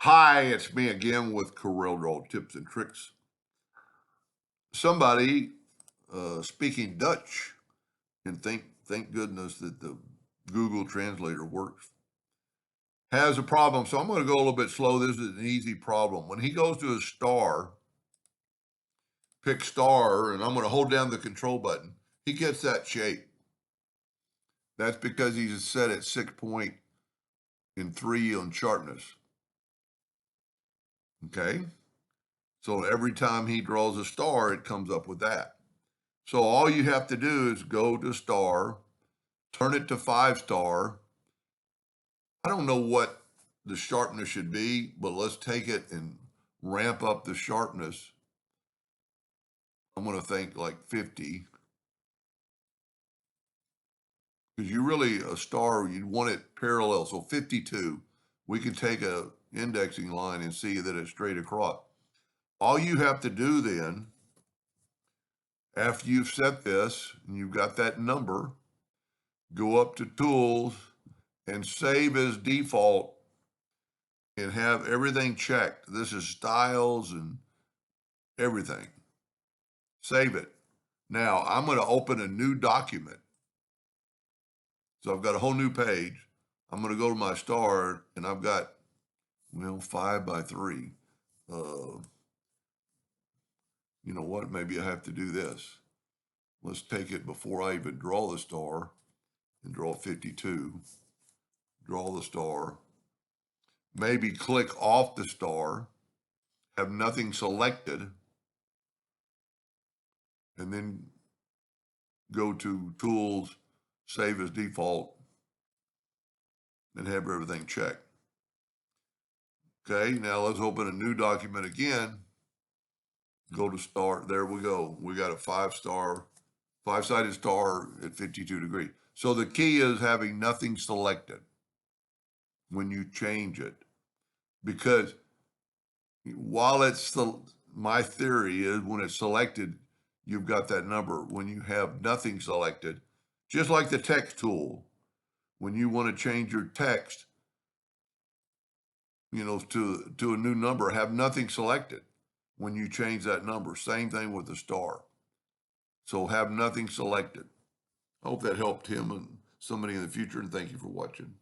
Hi, it's me again with Corel Draw tips and tricks. Somebody speaking Dutch, and thank goodness that the Google Translator works, has a problem. So I'm going to go a little bit slow. This is an easy problem. When he goes to a star, pick star, and I'm going to hold down the control button, he gets that shape. That's because he's set at 6.3 on sharpness. Okay. So every time he draws a star, it comes up with that. So all you have to do is go to star, turn it to 5-star. I don't know what the sharpness should be, but let's take it and ramp up the sharpness. I'm going to think like 50. Because you really, a star, you'd want it parallel. So 52, we can take a indexing line and see that it's straight across. All you have to do then, after you've set this and you've got that number, go up to Tools and Save as Default and have everything checked. This is styles and everything. Save it. Now I'm going to open a new document. So I've got a whole new page. I'm going to go to my star and I've got, 5x3. You know what? Maybe I have to do this. Let's take it before I even draw the star and draw 52. Draw the star. Maybe click off the star, have nothing selected, and then go to Tools, Save as Default, and have everything checked. Okay, now let's open a new document again. Go to star. There we go. We got a 5-sided star at 52 degrees. So the key is having nothing selected when you change it. Because while my theory is when it's selected, you've got that number. When you have nothing selected, just like the text tool, when you want to change your text, to a new number, have nothing selected when you change that number. Same thing with the star. So have nothing selected. I hope that helped him and somebody in the future, and thank you for watching.